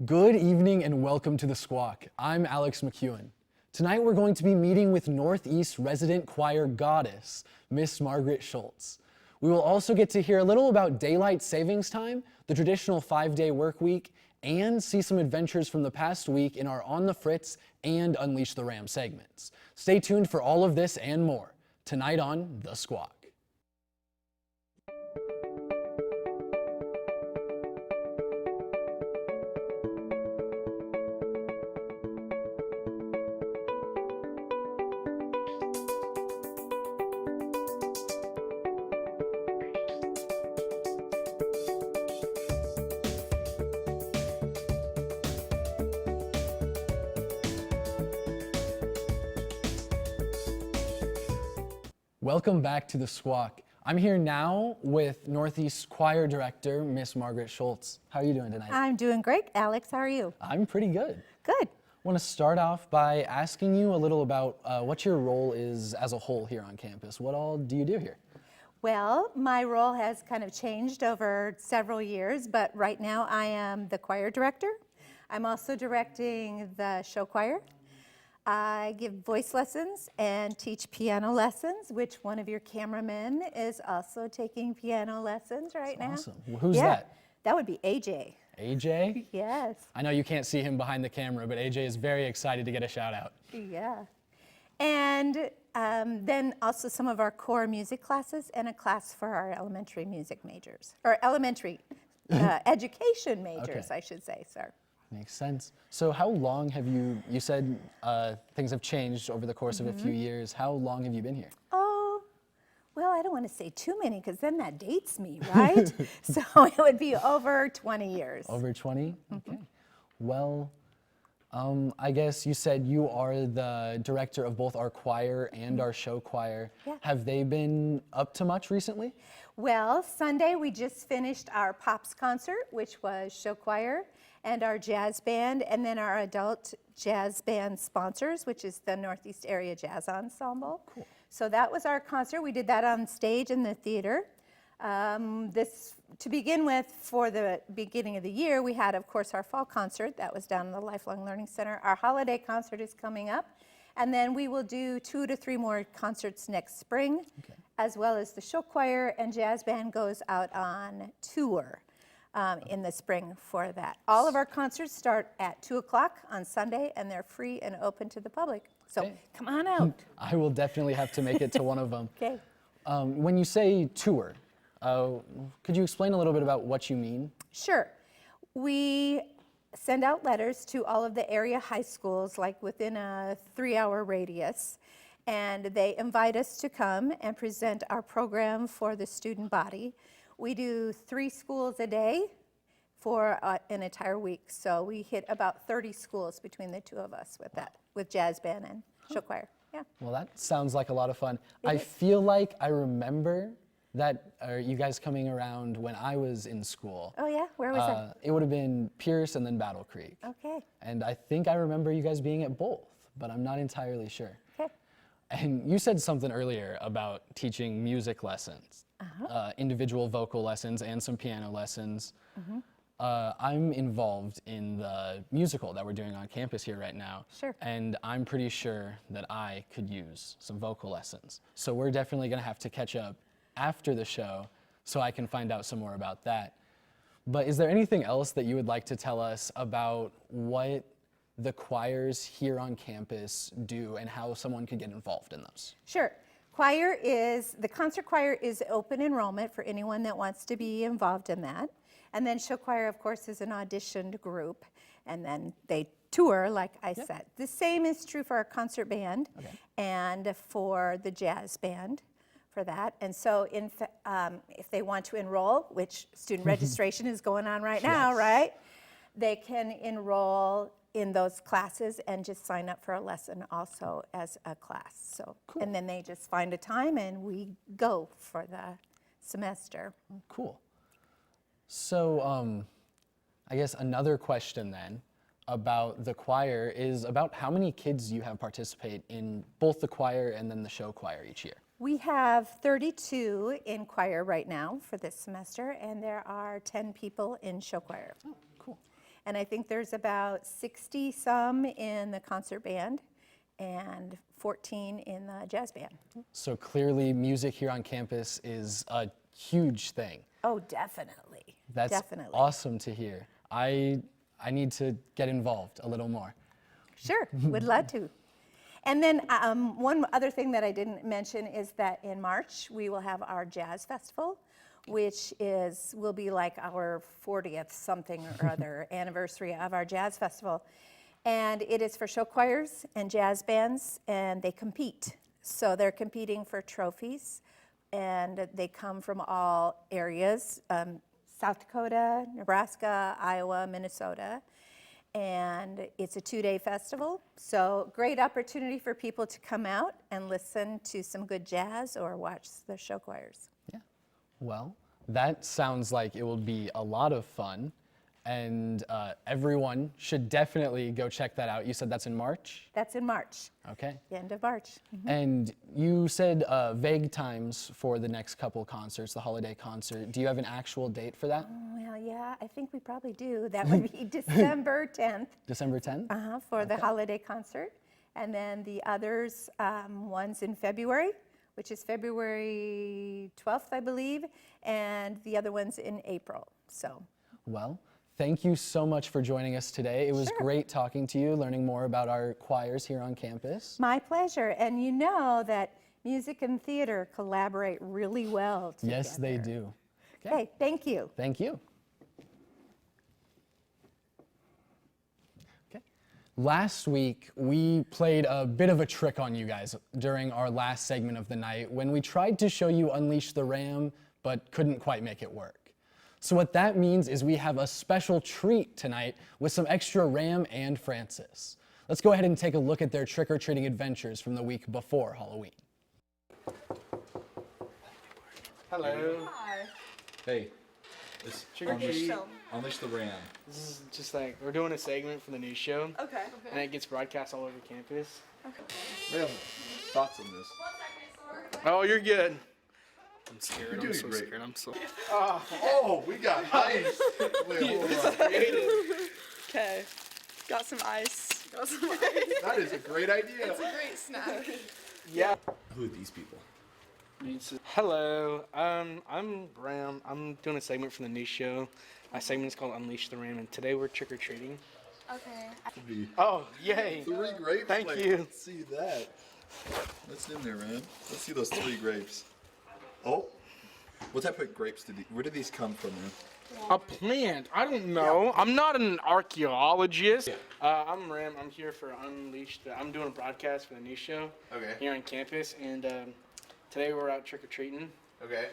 Good evening and welcome to the Squawk. I'm Alex McEwen. Tonight we're going to be meeting with Northeast resident choir goddess, Miss Margaret Schultz. We will also get to hear a little about daylight savings time, the traditional 5-day work week, and see some adventures from the past week in our On the Fritz and Unleash the Ram segments. Stay tuned for all of this and more, tonight on The Squawk. Welcome back to the Squawk. I'm here now with Northeast Choir Director, Miss Margaret Schultz. How are you doing tonight? I'm doing great. Alex, how are you? I'm pretty good. Good. I want to start off by asking you a little about what your role is as a whole here on campus. What all do you do here? Well, my role has kind of changed over several years, but right now I am the choir director. I'm also directing the show choir. I give voice lessons and teach piano lessons, which one of your cameramen is also taking piano lessons right now. Awesome. Who's that? That would be AJ. AJ? Yes. I know you can't see him behind the camera, but AJ is very excited to get a shout out. Yeah. And then also some of our core music classes and a class for our elementary music majors, or elementary education majors, Okay. I should say, sir. Makes sense. So how long have you said things have changed over the course of a few years. How long have you been here? Oh, well, I don't want to say too many because then that dates me, right? So it would be over 20 years. Over 20? Okay. Well, I guess you said you are the director of both our choir and our show choir. Yeah. Have they been up to much recently? Well, Sunday we just finished our Pops concert, which was show choir, and our jazz band, and then our adult jazz band sponsors, which is the Northeast Area Jazz Ensemble. Cool. So that was our concert. We did that on stage in the theater. To begin with, for the beginning of the year, we had, of course, our fall concert. That was down in the Lifelong Learning Center. Our holiday concert is coming up. And then we will do 2 to 3 more concerts next spring, as well as the show choir and jazz band goes out on tour in the spring for that. All of our concerts start at 2 o'clock on Sunday, and they're free and open to the public. So Okay. come on out. I will definitely have to make it to one of them. Okay. When you say tour, could you explain a little bit about what you mean? Sure. We send out letters to all of the area high schools, like within a 3-hour radius, and they invite us to come and present our program for the student body. We do 3 schools a day for an entire week, so we hit about 30 schools between the two of us with that, with jazz band and show choir. Yeah. Well, that sounds like a lot of fun. It I is. feel like I remember that you guys coming around when I was in school. Oh yeah, where was that? It would have been Pierce and then Battle Creek. Okay. And I think I remember you guys being at both, but I'm not entirely sure. Okay. And you said something earlier about teaching music lessons, individual vocal lessons and some piano lessons. I'm involved in the musical that we're doing on campus here right now. Sure. And I'm pretty sure that I could use some vocal lessons. So we're definitely gonna have to catch up after the show so I can find out some more about that. But is there anything else that you would like to tell us about what the choirs here on campus do and how someone could get involved in those? Sure. The concert choir is open enrollment for anyone that wants to be involved in that. And then show choir, of course, is an auditioned group, and then they tour, like I said. The same is true for our concert band and for the jazz band for that. And so if they want to enroll, which student registration is going on right now, right? They can enroll in those classes and just sign up for a lesson also as a class. So, and then they just find a time and we go for the semester. Cool. So I guess another question then about the choir is about how many kids you have participate in both the choir and then the show choir each year. We have 32 in choir right now for this semester, and there are 10 people in show choir. Oh, cool. And I think there's about 60 some in the concert band and 14 in the jazz band. So clearly music here on campus is a huge thing. Oh, definitely. That's definitely. awesome to hear. I need to get involved a little more. Sure, would love to. And then one other thing that I didn't mention is that in March, we will have our jazz festival, which will be like our 40th something or other anniversary of our jazz festival. And it is for show choirs and jazz bands, and they compete. So they're competing for trophies, and they come from all areas, South Dakota, Nebraska, Iowa, Minnesota. And it's a 2-day festival, so great opportunity for people to come out and listen to some good jazz or watch the show choirs. Yeah. Well, that sounds like it will be a lot of fun, and everyone should definitely go check that out. You said that's in March? That's in March. Okay. The end of March. And you said vague times for the next couple concerts, the holiday concert. Do you have an actual date for that? Well, yeah, I think we probably do. That would be December 10th. December 10th? For the holiday concert. And then the others, one's in February, which is February 12th, I believe, and the other one's in April. So. Well, thank you so much for joining us today. It was great talking to you, learning more about our choirs here on campus. My pleasure. And you know that music and theater collaborate really well together. Yes, they do. Okay, thank you. Thank you. Okay. Last week, we played a bit of a trick on you guys during our last segment of the night when we tried to show you Unleash the Ram, but couldn't quite make it work. So what that means is we have a special treat tonight with some extra Ram and Francis. Let's go ahead and take a look at their trick-or-treating adventures from the week before Halloween. Hello. Hi. Hey, it's Unleash the Ram. This is just like, we're doing a segment for the news show, Okay. and it gets broadcast all over campus. Ram, thoughts on this? Oh, you're good. I'm scared. You're I'm doing so great. scared. I'm so. Oh, we got ice. Wait, hold on. Okay. Got some ice. That is a great idea. It's a great snack. Yeah. Who are these people? Hello. I'm Bram. I'm doing a segment for the news show. My segment is called Unleash the Ram, and today we're trick or treating. Okay. Oh, yay! 3 grapes. Thank Wait, you. Let's see that. What's in there, man? Let's see those 3 grapes. Oh, what type of grapes where did these come from, man? A plant? I don't know. I'm not an archaeologist. I'm Ram. I'm here for Unleash the. I'm doing a broadcast for the news show. Okay. Here on campus, and today we're out trick or treating. Okay.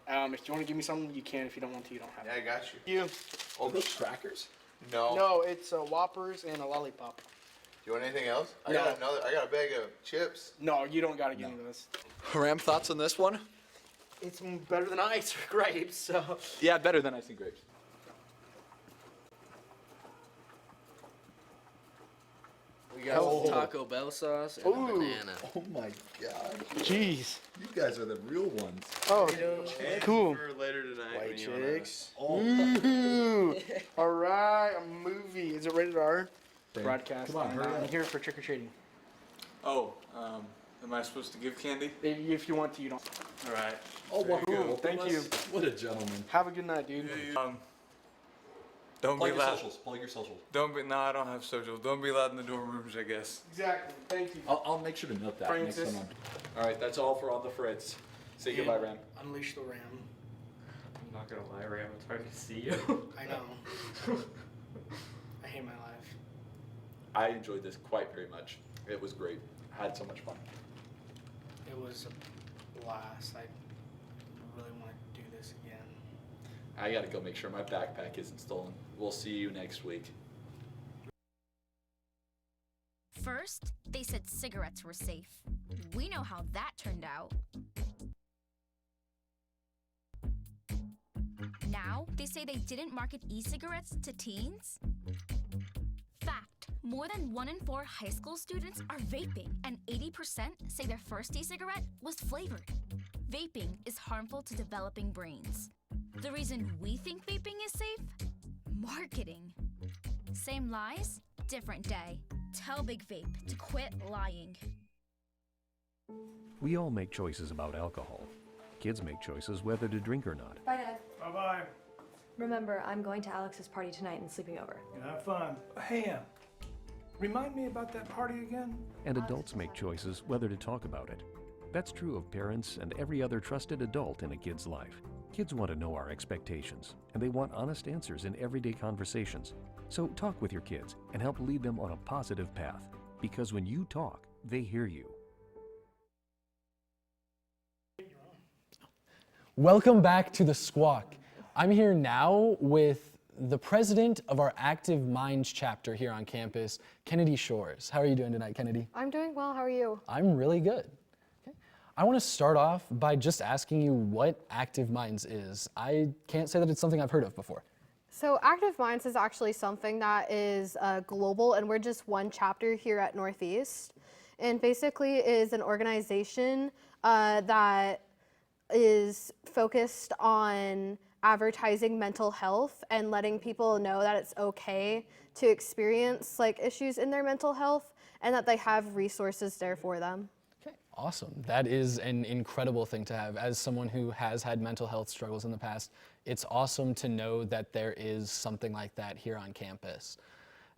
If you want to give me something, you can. If you don't want to, you don't have to. Yeah, I got you. You? Oh, those crackers? No. No, it's Whoppers and a lollipop. Do you want anything else? I No. got a bag of chips. No, you don't gotta give me those. Ram, thoughts on this one? It's better than ice or grapes, so. Yeah, better than ice and grapes. We got some Taco Bell sauce and a banana. Oh my God. Jeez. You guys are the real ones. Oh, cool. For later tonight. White when you wanna- chicks. Oh. Ooh. All right, a movie. Is it rated R? Broadcast. Come on, hurry I'm up. here for trick or treating. Oh, am I supposed to give candy? If you want to, you don't. All right. Oh, wow. Cool. Thank you. What a gentleman. Have a good night, dude. Don't Plug be your loud. socials. Plug your socials. Don't be. No, I don't have social. Don't be loud in the dorm rooms, I guess. Exactly. Thank you. I'll make sure to note that next Francis. time. All right, that's all for On the Fritz. Say goodbye, Ram. Unleash the Ram. I'm not gonna lie, Ram, it's hard to see you. I know. I hate my life. I enjoyed this quite very much. It was great. I had so much fun. It was a blast. I really want to do this again. I gotta go make sure my backpack isn't stolen. We'll see you next week. First, they said cigarettes were safe. We know how that turned out. Now, they say they didn't market e-cigarettes to teens. Fact, more than 1 in 4 high school students are vaping, and 80% say their first e-cigarette was flavored. Vaping is harmful to developing brains. The reason we think vaping is safe? Marketing. Same lies, different day. Tell Big Vape to quit lying. We all make choices about alcohol. Kids make choices whether to drink or not. Bye, Dad. Bye-bye. Remember, I'm going to Alex's party tonight and sleeping over. Have fun. Hey, remind me about that party again? And adults make choices whether to talk about it. That's true of parents and every other trusted adult in a kid's life. Kids want to know our expectations, and they want honest answers in everyday conversations. So talk with your kids and help lead them on a positive path. Because when you talk, they hear you. Welcome back to the Squawk. I'm here now with the president of our Active Minds chapter here on campus, Kennedy Shores. How are you doing tonight, Kennedy? I'm doing well. How are you? I'm really good. Okay. I want to start off by just asking you what Active Minds is. I can't say that it's something I've heard of before. So Active Minds is actually something that is global, and we're just one chapter here at Northeast. And basically is an organization that is focused on advertising mental health and letting people know that it's okay to experience like issues in their mental health and that they have resources there for them. Okay, awesome. That is an incredible thing to have. As someone who has had mental health struggles in the past, it's awesome to know that there is something like that here on campus.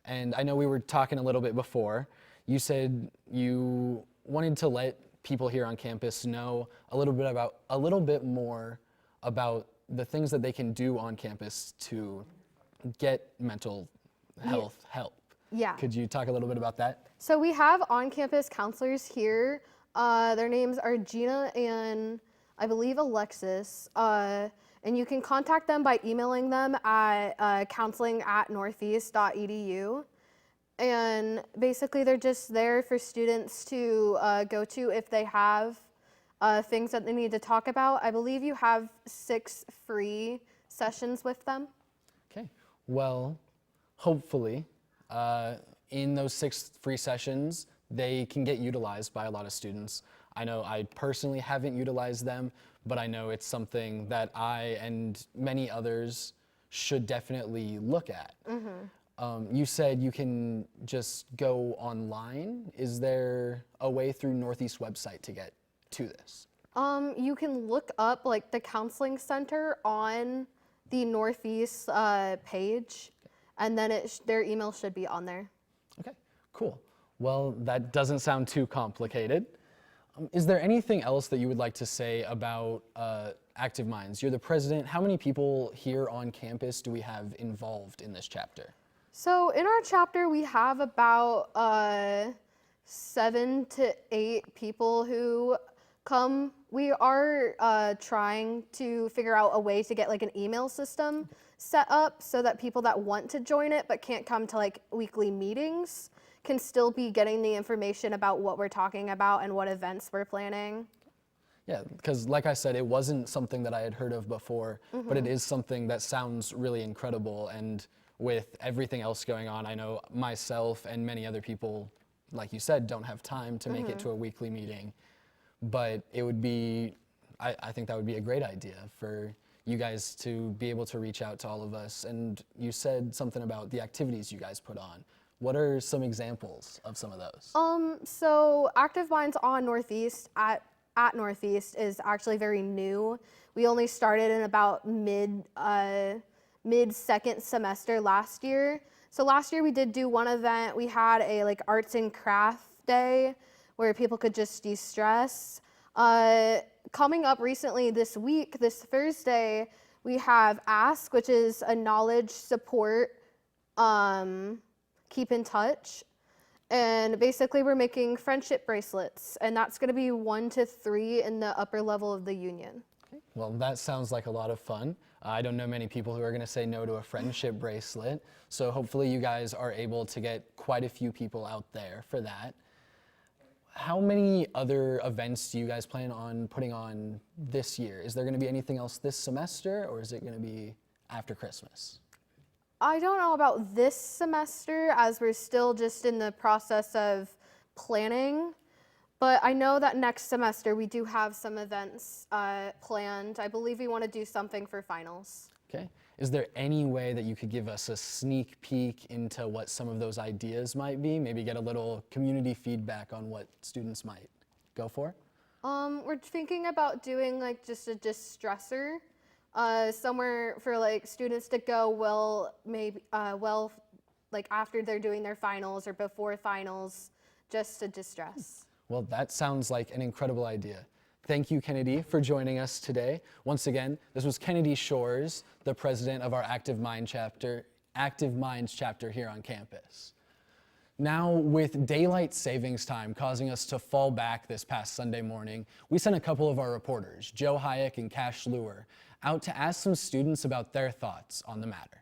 And I know we were talking a little bit before. You said you wanted to let people here on campus know a little bit more about the things that they can do on campus to get mental health help. Yeah. Could you talk a little bit about that? So we have on-campus counselors here. Their names are Gina and I believe Alexis. And you can contact them by emailing them at counseling@northeast.edu. And basically they're just there for students to go to if they have things that they need to talk about. I believe you have 6 free sessions with them. Okay, well, hopefully in those 6 free sessions, they can get utilized by a lot of students. I know I personally haven't utilized them, but I know it's something that I and many others should definitely look at. You said you can just go online. Is there a way through Northeast website to get to this? You can look up like the counseling center on the Northeast page, and then their email should be on there. Okay, cool. Well, that doesn't sound too complicated. Is there anything else that you would like to say about Active Minds? You're the president. How many people here on campus do we have involved in this chapter? So in our chapter, we have about 7 to 8 people who come. We are trying to figure out a way to get like an email system set up so that people that want to join it but can't come to like weekly meetings can still be getting the information about what we're talking about and what events we're planning. Yeah, because like I said, it wasn't something that I had heard of before, but it is something that sounds really incredible. And with everything else going on, I know myself and many other people, like you said, don't have time to make it to a weekly meeting. But it would be, I think that would be a great idea for you guys to be able to reach out to all of us. And you said something about the activities you guys put on. What are some examples of some of those? So Active Minds on Northeast at Northeast is actually very new. We only started in about mid-second semester last year. So last year we did do one event. We had a like arts and craft day where people could just de-stress. Coming up recently this week, this Thursday, we have Ask, which is a knowledge support, keep in touch. And basically we're making friendship bracelets, and that's gonna be 1 to 3 in the upper level of the union. Okay. Well, that sounds like a lot of fun. I don't know many people who are gonna say no to a friendship bracelet, so hopefully you guys are able to get quite a few people out there for that. How many other events do you guys plan on putting on this year? Is there gonna be anything else this semester, or is it gonna be after Christmas? I don't know about this semester, as we're still just in the process of planning, but I know that next semester we do have some events planned. I believe we want to do something for finals. Okay, Is there any way that you could give us a sneak peek into what some of those ideas might be? Maybe get a little community feedback on what students might go for? We're thinking about doing like just a distressor, somewhere for like students to go like after they're doing their finals or before finals, just to distress. Well, that sounds like an incredible idea. Thank you, Kennedy, for joining us today. Once again, this was Kennedy Shores, the president of our Active Minds chapter here on campus. Now, with daylight savings time causing us to fall back this past Sunday morning, we sent a couple of our reporters, Joe Hayek and Cash Luer, out to ask some students about their thoughts on the matter.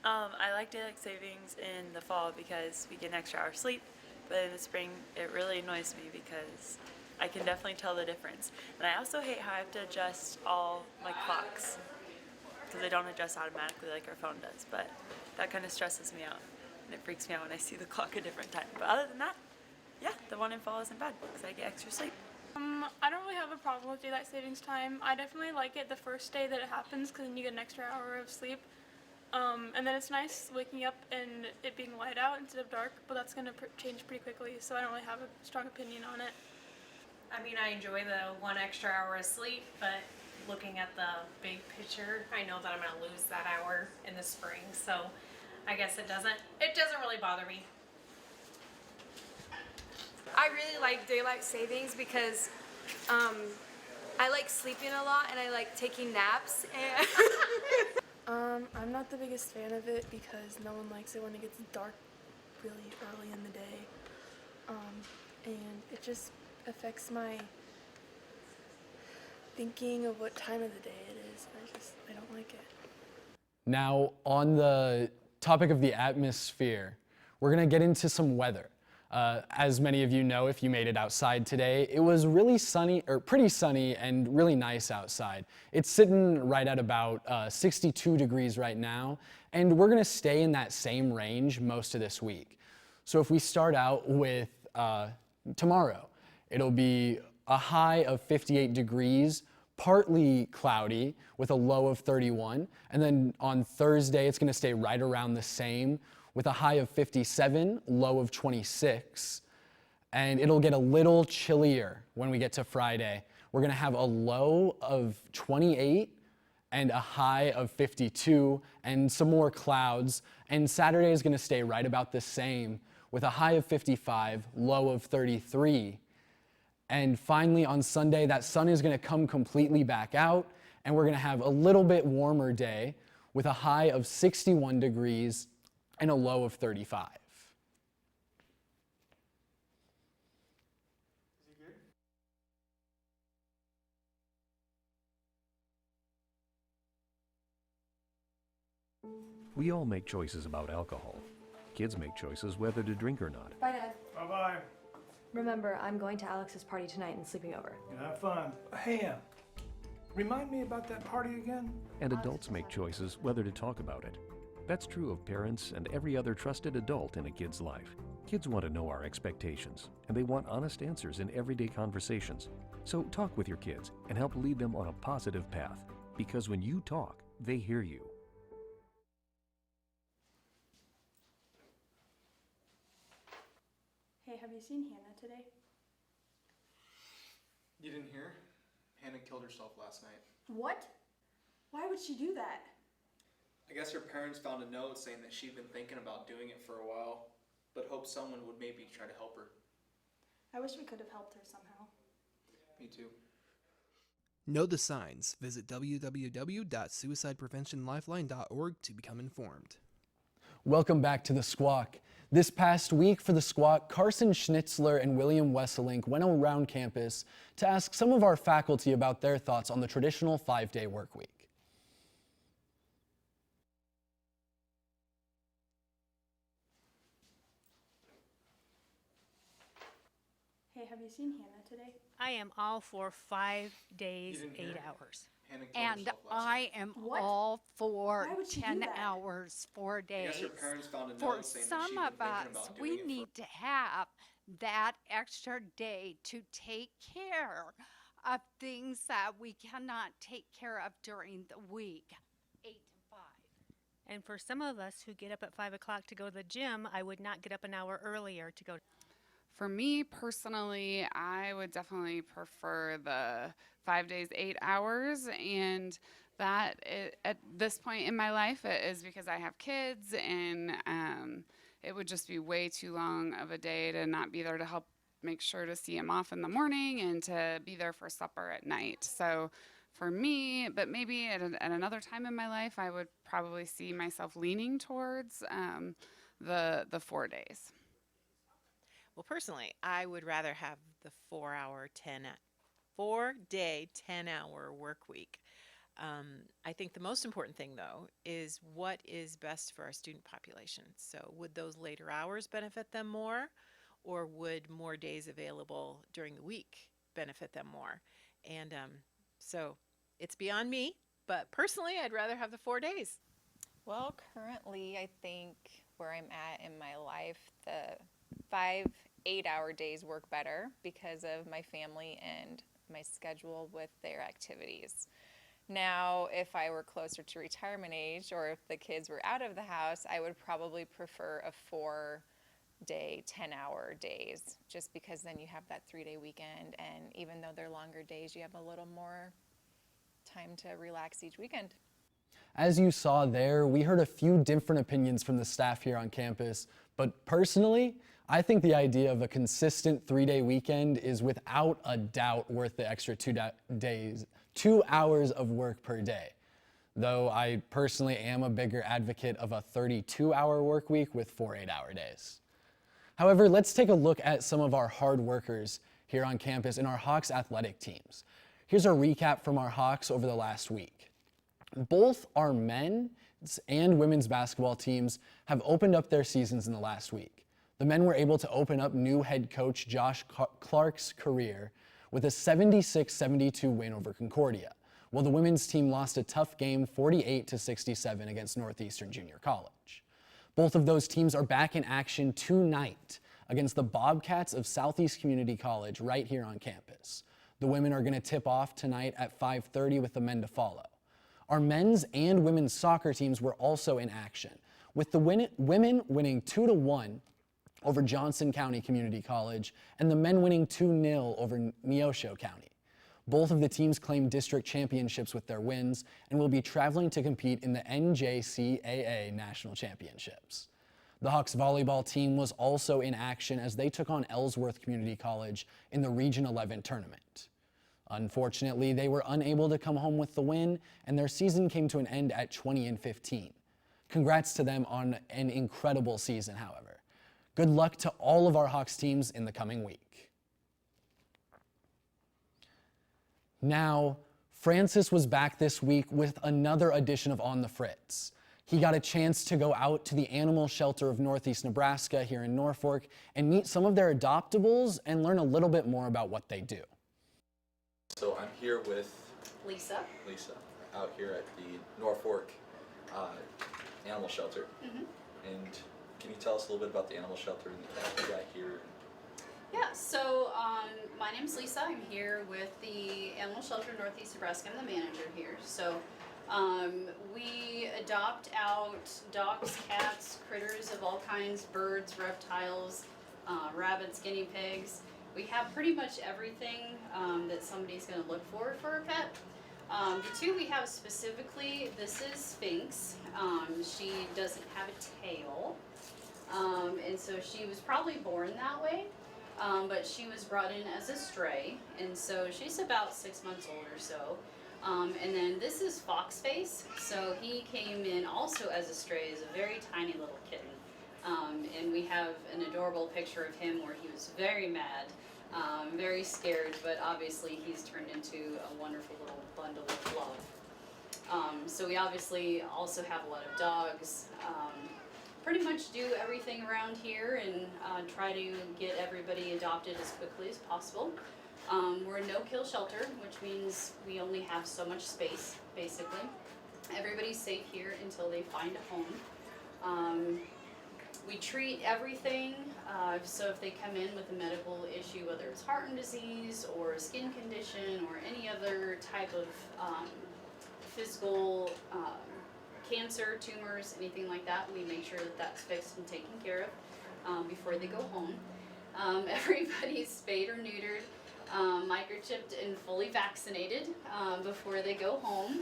I like daylight savings in the fall because we get an extra hour's sleep, but in the spring it really annoys me because I can definitely tell the difference. And I also hate how I have to adjust all my clocks because they don't adjust automatically like our phone does, but that kind of stresses me out. And it freaks me out when I see the clock a different time. But other than that, yeah, the one in fall isn't bad because I get extra sleep. I don't really have a problem with daylight savings time. I definitely like it the first day that it happens because then you get an extra hour of sleep. And then it's nice waking up and it being light out instead of dark, but that's going to change pretty quickly, so I don't really have a strong opinion on it. I mean, I enjoy the 1 extra hour of sleep, but looking at the big picture, I know that I'm going to lose that hour in the spring, so I guess it doesn't really bother me. I really like daylight savings because I like sleeping a lot and I like taking naps. And I'm not the biggest fan of it because no one likes it when it gets dark really early in the day. And it just affects my thinking of what time of the day it is. I don't like it. Now, on the topic of the atmosphere, we're gonna get into some weather. As many of you know, if you made it outside today, it was really sunny, or pretty sunny and really nice outside. It's sitting right at about 62 degrees right now, and we're gonna stay in that same range most of this week. So if we start out with tomorrow, it'll be a high of 58 degrees, partly cloudy with a low of 31. And then on Thursday, it's gonna stay right around the same with a high of 57, low of 26. And it'll get a little chillier when we get to Friday. We're gonna have a low of 28 and a high of 52 and some more clouds. And Saturday is gonna stay right about the same with a high of 55, low of 33. And finally on Sunday, that sun is gonna come completely back out and we're gonna have a little bit warmer day with a high of 61 degrees and a low of 35. We all make choices about alcohol. Kids make choices whether to drink or not. Bye, Dad. Bye-bye. Remember, I'm going to Alex's party tonight and sleeping over. Have fun. Hey, remind me about that party again? And adults make choices whether to talk about it. That's true of parents and every other trusted adult in a kid's life. Kids want to know our expectations, and they want honest answers in everyday conversations. So talk with your kids and help lead them on a positive path, because when you talk, they hear you. Hey, have you seen Hannah today? You didn't hear? Hannah killed herself last night. What? Why would she do that? I guess her parents found a note saying that she'd been thinking about doing it for a while, but hoped someone would maybe try to help her. I wish we could have helped her somehow. Me too. Know the signs. Visit www.suicidepreventionlifeline.org to become informed. Welcome back to the Squawk. This past week for the Squawk, Carson Schnitzler and William Wesselink went around campus to ask some of our faculty about their thoughts on the traditional 5-day work week. Hey, have you seen Hannah today? I am all for 5 days, 8 hours. Hannah killed And herself last I night. am What? all for Why would she do 10 that? hours, 4 I days. guess her parents found a For note saying that some she'd been of thinking us, about we doing it need to have that extra day to take care of things that we cannot take care of during the week. 8 to And for some of us who get up at 5 o'clock to go to the gym, I would not get up an hour earlier to go. For me personally, I would definitely prefer the 5 days, 8 hours. And that at this point in my life it is because I have kids, and it would just be way too long of a day to not be there to help make sure to see them off in the morning and to be there for supper at night. So for me, but maybe at another time in my life, I would probably see myself leaning towards the 4 days. Well, personally, I would rather have the 4-day, 10-hour work week. I think the most important thing, though, is what is best for our student population. So would those later hours benefit them more, or would more days available during the week benefit them more? And so it's beyond me, but personally, I'd rather have the 4 days. Well, currently, I think where I'm at in my life, the 5 8-hour days work better because of my family and my schedule with their activities. Now, if I were closer to retirement age, or if the kids were out of the house, I would probably prefer a 4-day, 10-hour days, just because then you have that 3-day weekend, and even though they're longer days, you have a little more time to relax each weekend. As you saw there, we heard a few different opinions from the staff here on campus, but personally, I think the idea of a consistent 3-day weekend is without a doubt worth the extra 2 hours of work per day. Though I personally am a bigger advocate of a 32-hour work week with 4 8-hour days. However, let's take a look at some of our hard workers here on campus in our Hawks athletic teams. Here's a recap from our Hawks over the last week. Both our men's and women's basketball teams have opened up their seasons in the last week. The men were able to open up new head coach Josh Clark's career with a 76-72 win over Concordia, while the women's team lost a tough game 48-67 against Northeastern Junior College. Both of those teams are back in action tonight against the Bobcats of Southeast Community College right here on campus. The women are going to tip off tonight at 5:30 with the men to follow. Our men's and women's soccer teams were also in action, with the women winning 2-1 over Johnson County Community College and the men winning 2-0 over Neosho County. Both of the teams claimed district championships with their wins and will be traveling to compete in the NJCAA National Championships. The Hawks volleyball team was also in action as they took on Ellsworth Community College in the Region 11 tournament. Unfortunately, they were unable to come home with the win, and their season came to an end at 20-15. Congrats to them on an incredible season, however. Good luck to all of our Hawks teams in the coming week. Now, Francis was back this week with another edition of On the Fritz. He got a chance to go out to the Animal Shelter of Northeast Nebraska here in Norfolk and meet some of their adoptables and learn a little bit more about what they do. So I'm here with Lisa, out here at the Norfolk Animal Shelter. And can you tell us a little bit about the animal shelter and the cat you got here? Yeah, so my name's Lisa. I'm here with the Animal Shelter Northeast Nebraska. I'm the manager here. So we adopt out dogs, cats, critters of all kinds, birds, reptiles, rabbits, guinea pigs. We have pretty much everything that somebody's going to look for a pet. The two we have specifically, this is Sphinx. She doesn't have a tail. And so she was probably born that way, but she was brought in as a stray, and so she's about 6 months old or so. And then this is Foxface, so he came in also as a stray, as a very tiny little kitten. And we have an adorable picture of him where he was very mad, very scared, but obviously he's turned into a wonderful little bundle of love. So we obviously also have a lot of dogs. Pretty much do everything around here and try to get everybody adopted as quickly as possible. We're a no-kill shelter, which means we only have so much space, basically. Everybody's safe here until they find a home. We treat everything, so if they come in with a medical issue, whether it's heart disease or a skin condition or any other type of physical cancer, tumors, anything like that, we make sure that that's fixed and taken care of before they go home. Everybody's spayed or neutered, microchipped, and fully vaccinated before they go home.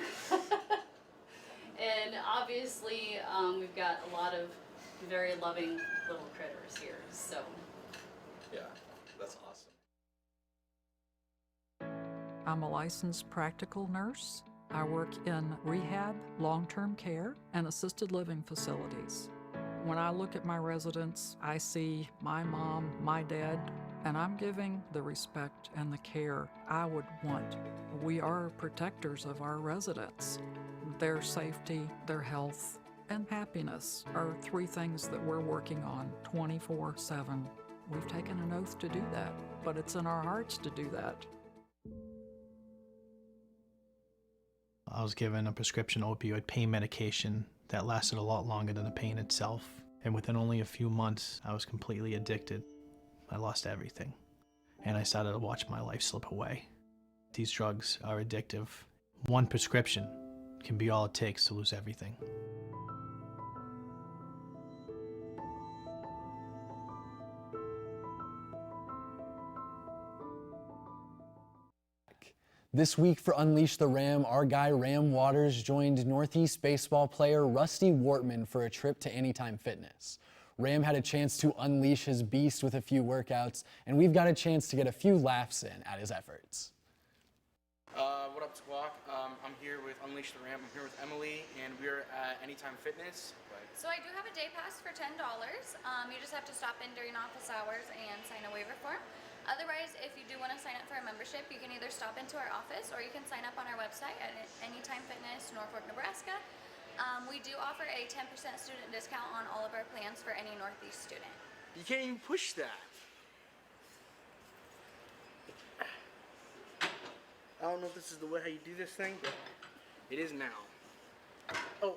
And obviously, we've got a lot of very loving little critters here, so. Yeah, that's awesome. I'm a licensed practical nurse. I work in rehab, long-term care, and assisted living facilities. When I look at my residents, I see my mom, my dad, and I'm giving the respect and the care I would want. We are protectors of our residents. Their safety, their health, and happiness are three things that we're working on 24/7. We've taken an oath to do that, but it's in our hearts to do that. I was given a prescription opioid pain medication that lasted a lot longer than the pain itself. And within only a few months, I was completely addicted. I lost everything. And I started to watch my life slip away. These drugs are addictive. One prescription can be all it takes to lose everything. This week for Unleash the Ram, our guy Ram Waters joined Northeast baseball player Rusty Wortman for a trip to Anytime Fitness. Ram had a chance to unleash his beast with a few workouts, and we've got a chance to get a few laughs in at his efforts. What up, Squawk? I'm here with Unleash the Ram. I'm here with Emily, and we're at Anytime Fitness. So I do have a day pass for $10. You just have to stop in during office hours and sign a waiver form. Otherwise, if you do want to sign up for a membership, you can either stop into our office or you can sign up on our website at Anytime Fitness, Norfolk, Nebraska. We do offer a 10% student discount on all of our plans for any Northeast student. You can't even push that. I don't know if this is the way how you do this thing, but it is now. Oh.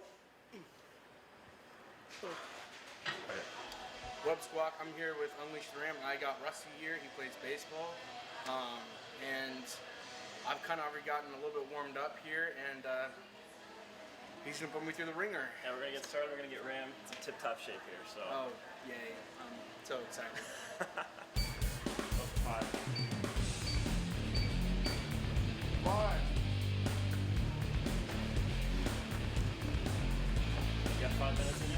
Web Squawk, I'm here with Unleash the Ram. I got Rusty here, he plays baseball. And I've kind of already gotten a little bit warmed up here, and he's gonna put me through the ringer. Yeah, we're gonna get started, we're gonna get Ram. It's in tip-top shape here, so. Oh, yay. I'm so excited. Five. You got 5 minutes in you?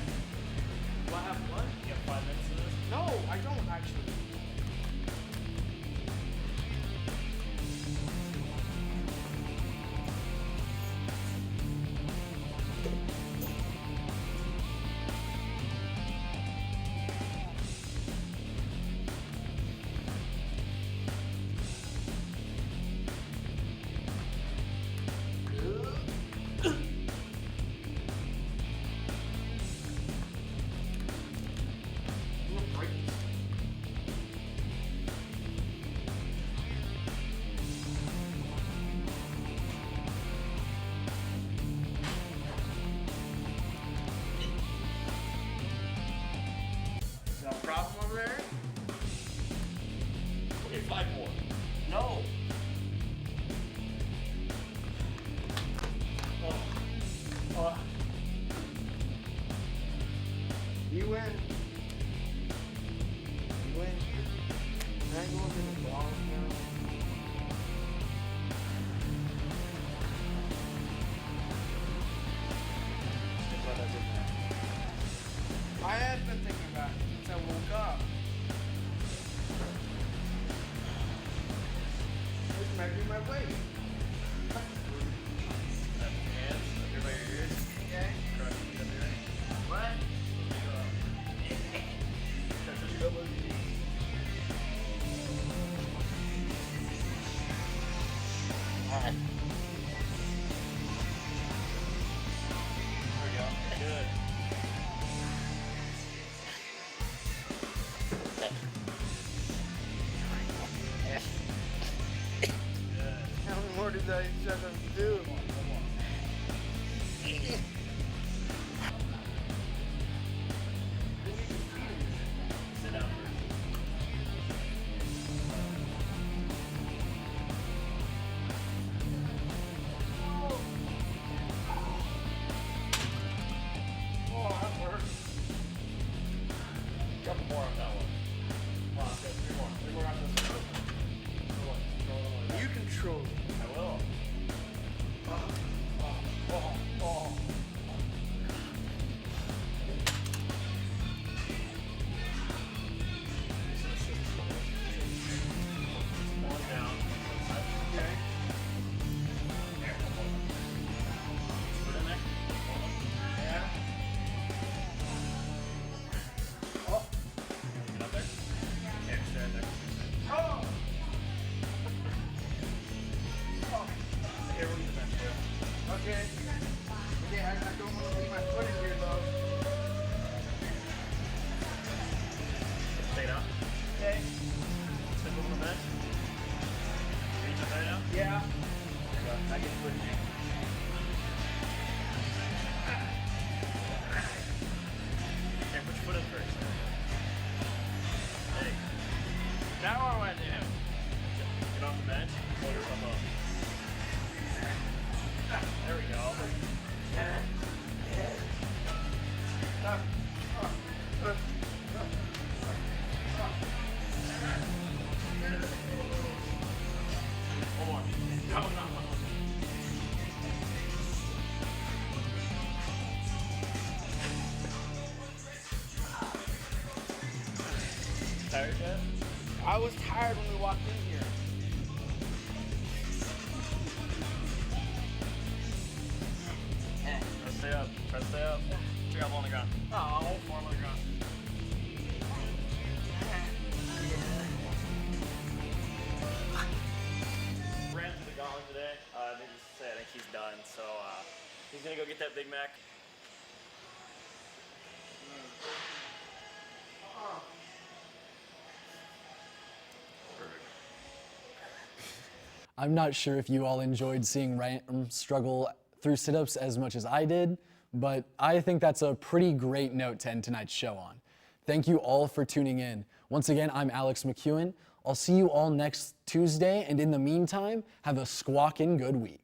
Do I have what? You got 5 minutes in this? No, I don't actually. Problem over there? Okay, 5 more. No. You win. You win. Can I go into the ball now? I had been thinking about it since I woke up. This might be my way. Hands up by your ears. Okay. Cross your feet up your right. What? Touch your elbows. Alright. There we go. Good. How many more did I set them to do? Sit down first. okay? Step over the bench. Reach up there now? Yeah. I get foot in here. Okay, put your foot in first. Hey. Now what do I do? Get off the bench. Hold yourself up. There we go. One more. No. Tired yet? I was tired when we walked in here. Try to stay up. Try to stay up. Three elbow on the ground. Oh, four on the ground. Ran through the gauntlet today. Needless to say, I think he's done. So he's gonna go get that Big Mac. I'm not sure if you all enjoyed seeing Ram struggle through sit-ups as much as I did, but I think that's a pretty great note to end tonight's show on. Thank you all for tuning in. Once again, I'm Alex McEwen. I'll see you all next Tuesday, and in the meantime, have a squawkin' good week.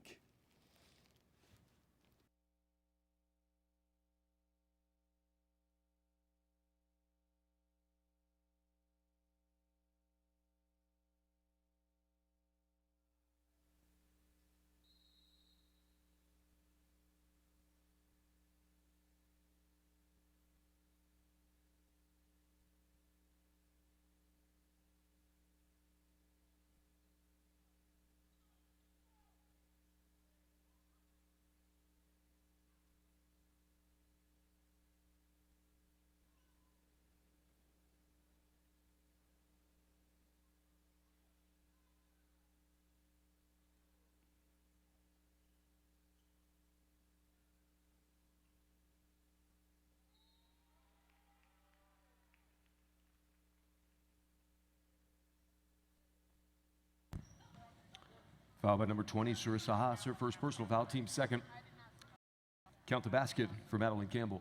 Foul by number 20, Sarissa Haas, her first personal foul, team second. Count the basket for Madeline Campbell.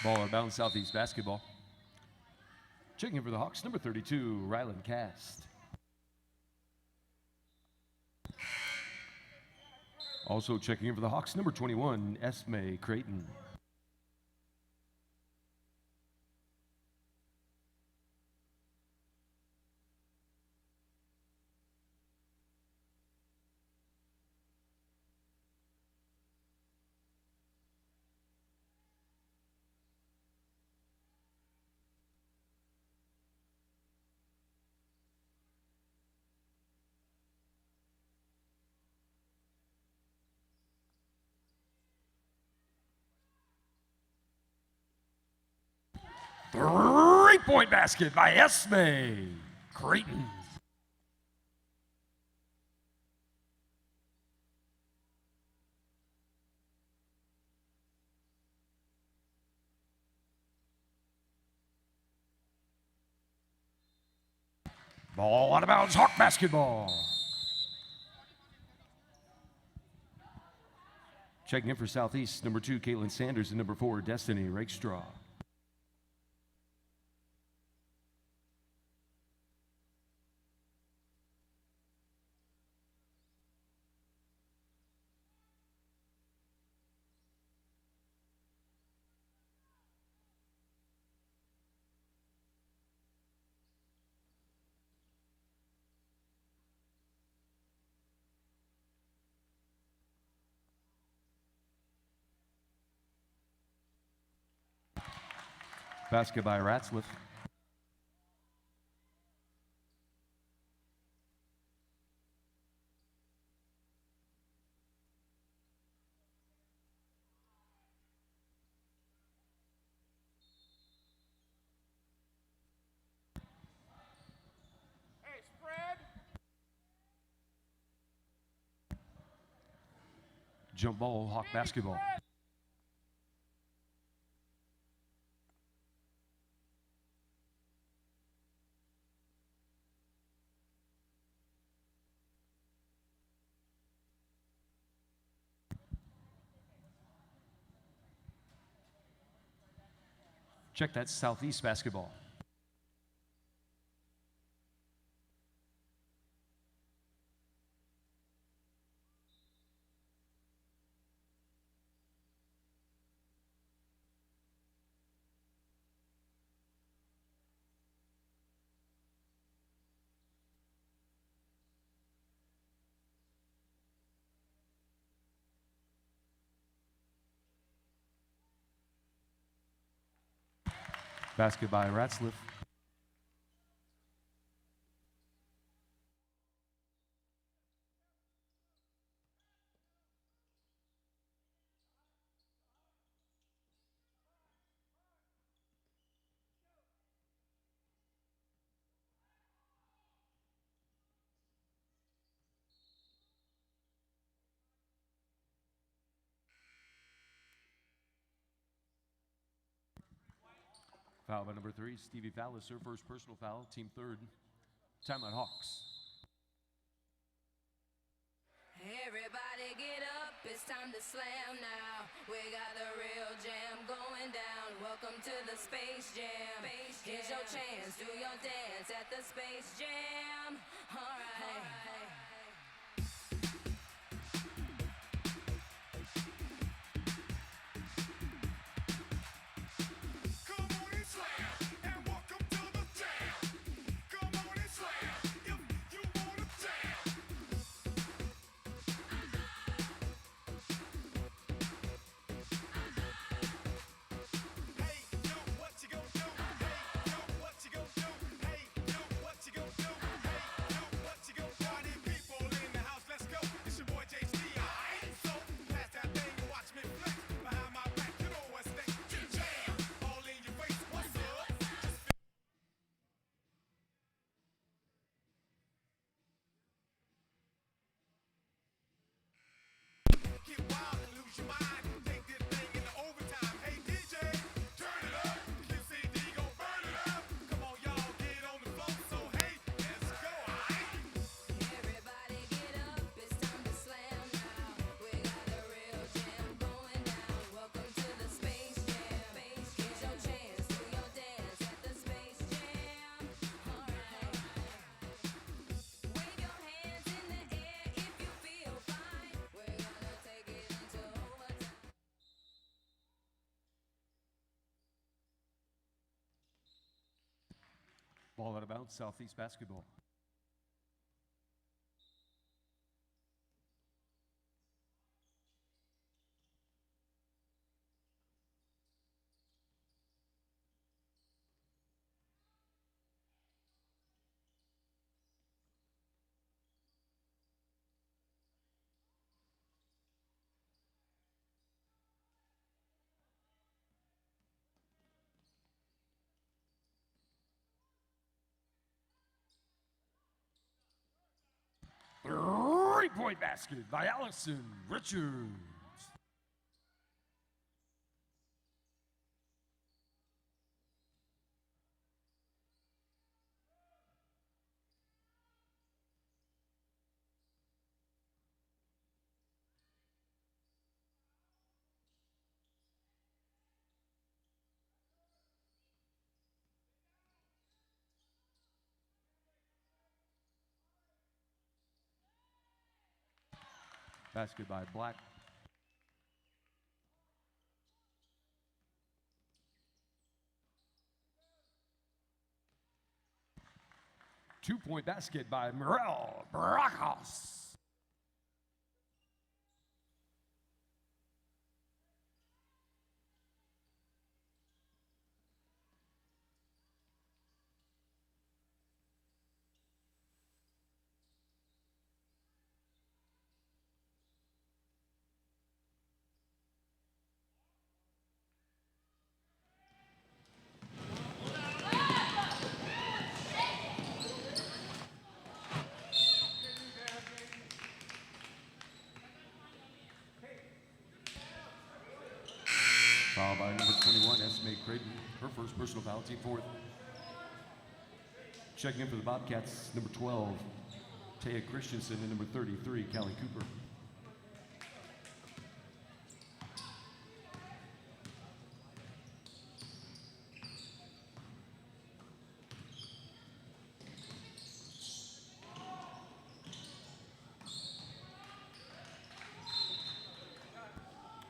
Ball out of bounds, Southeast basketball. Checking in for the Hawks, number 32, Ryland Cast. Also checking in for the Hawks, number 21, Esme Creighton. Three-point basket by Esme Creighton. Ball out of bounds, Hawk basketball. Checking in for Southeast, number 2, Caitlin Sanders, and number 4, Destiny Rakestraw. Basket by Ratzliff. Jump ball, Hawk basketball. Check that Southeast basketball. Basket by Ratzliff. Foul by number 3, Stevie Fallis, her first personal foul, team third. Timeout Hawks. Everybody get up, it's time to slam now. We got the real jam going down. Welcome to the Space Jam. Here's your chance, do your dance at the Space Jam. All right. Ball out of bounds, Southeast basketball. Three-point basket by Allison Richards. Basket by Black. Two-point basket by Morel Barajas. Foul by number 21, Esme Creighton. Her first personal foul, team fourth. Checking in for the Bobcats, number 12, Taya Christensen, and number 33, Callie Cooper.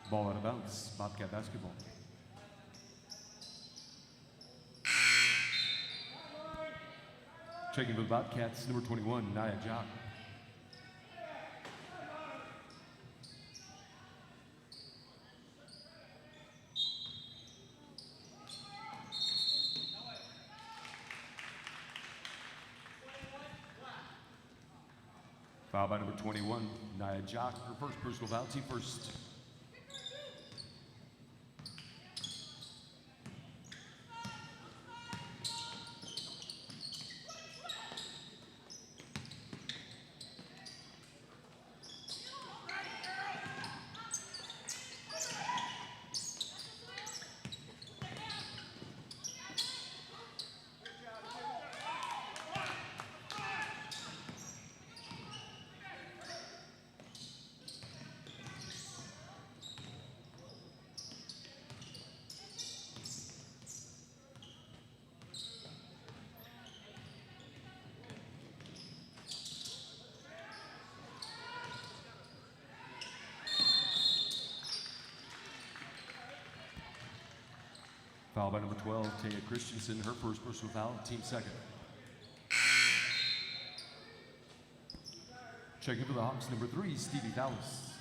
Ball out of bounds, Bobcat basketball. Checking for the Bobcats, number 21, Nia Jock. Foul by number 21, Nia Jock. Her first personal foul, team first. Foul by number 12, Taya Christensen, her first personal foul, team second. Checking for the Hawks, number 3, Stevie Dallas.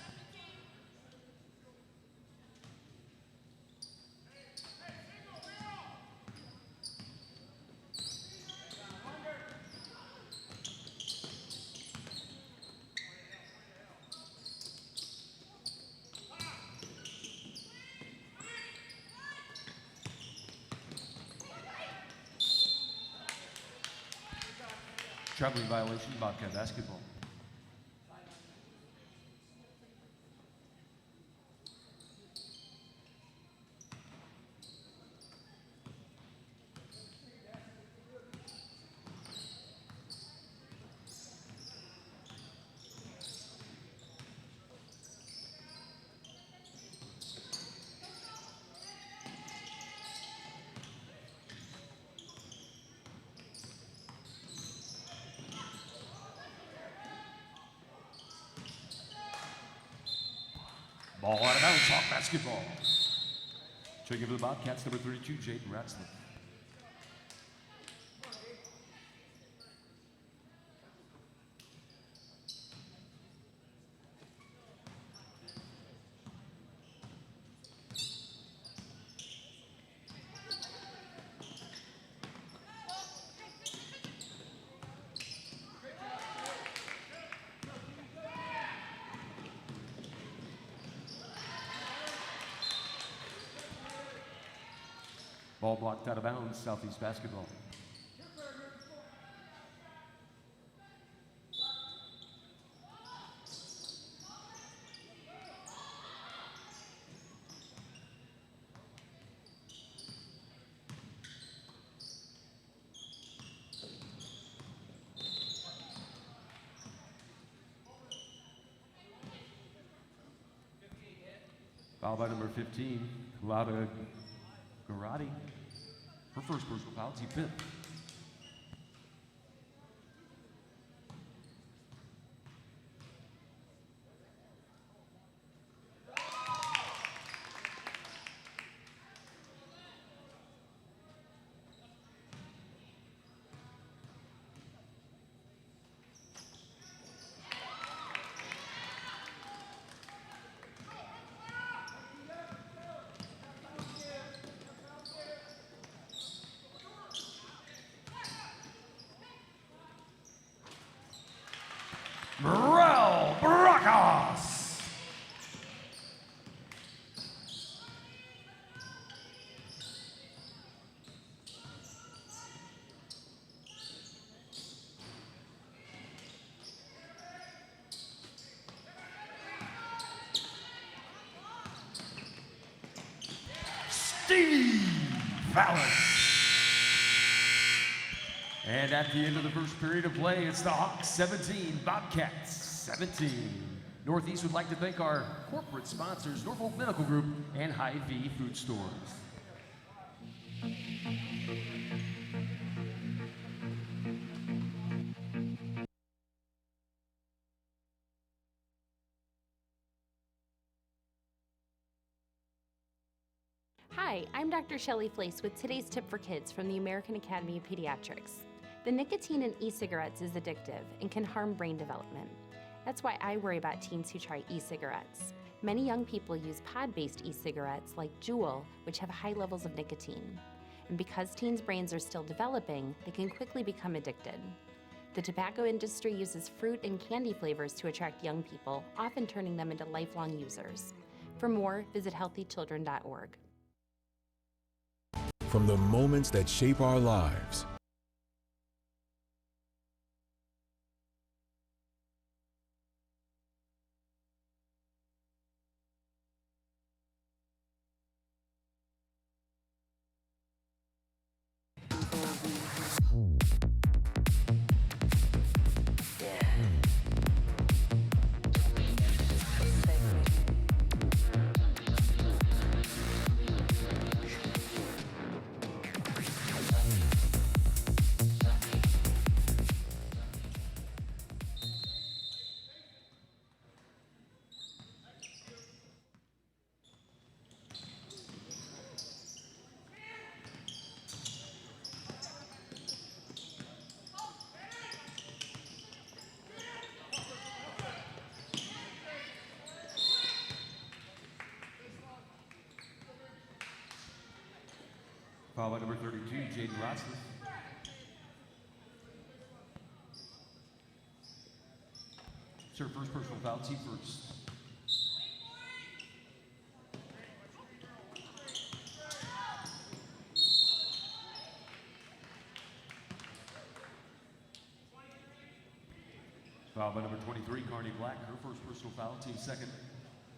Traveling violation, Bobcat basketball. Ball out of bounds, Hawk basketball. Checking for the Bobcats, number 32, Jaden Ratzlaff. Ball blocked out of bounds, Southeast basketball. Foul by number 15, Lauda Garati. Her first personal foul, team fifth. Steve Fallon. And at the end of the first period of play, it's the Hawks 17, Bobcats 17. Northeast would like to thank our corporate sponsors, Norfolk Medical Group and Hy-Vee Food Stores. Hi, I'm Dr. Shelley Flace with today's tip for kids from the American Academy of Pediatrics. The nicotine in e-cigarettes is addictive and can harm brain development. That's why I worry about teens who try e-cigarettes. Many young people use pod-based e-cigarettes like Juul, which have high levels of nicotine. And because teens' brains are still developing, they can quickly become addicted. The tobacco industry uses fruit and candy flavors to attract young people, often turning them into lifelong users. For more, visit healthychildren.org. From the moments that shape our lives Foul by number 32, Jaden Rotsman. Serve first personal foul, team first. Foul by number 23, Carney Black, her first personal foul, team second.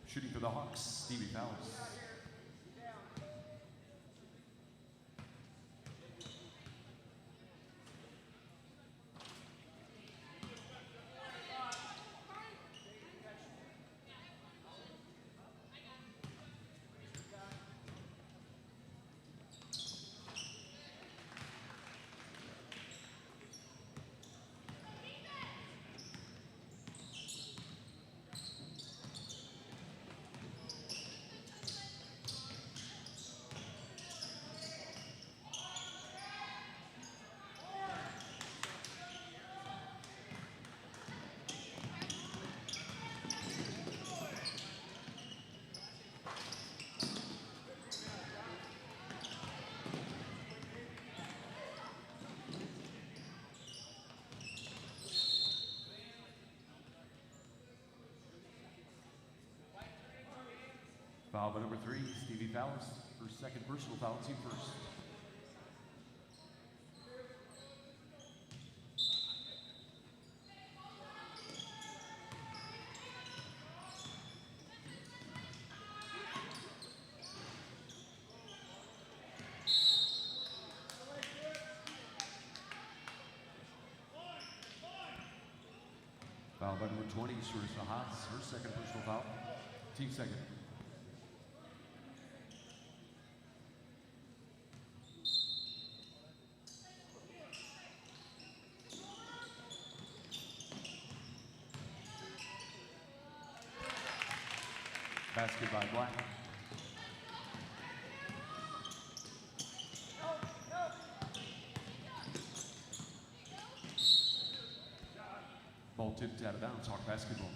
Shooting for the Hawks, Stevie Fowles. Foul by number 3, Stevie Fowles. Her second personal foul, team first. Foul by number 20, Sarissa Haas. Her second personal foul, team second. Basket by Black. Ball tipped out of bounds, Hawk basketball.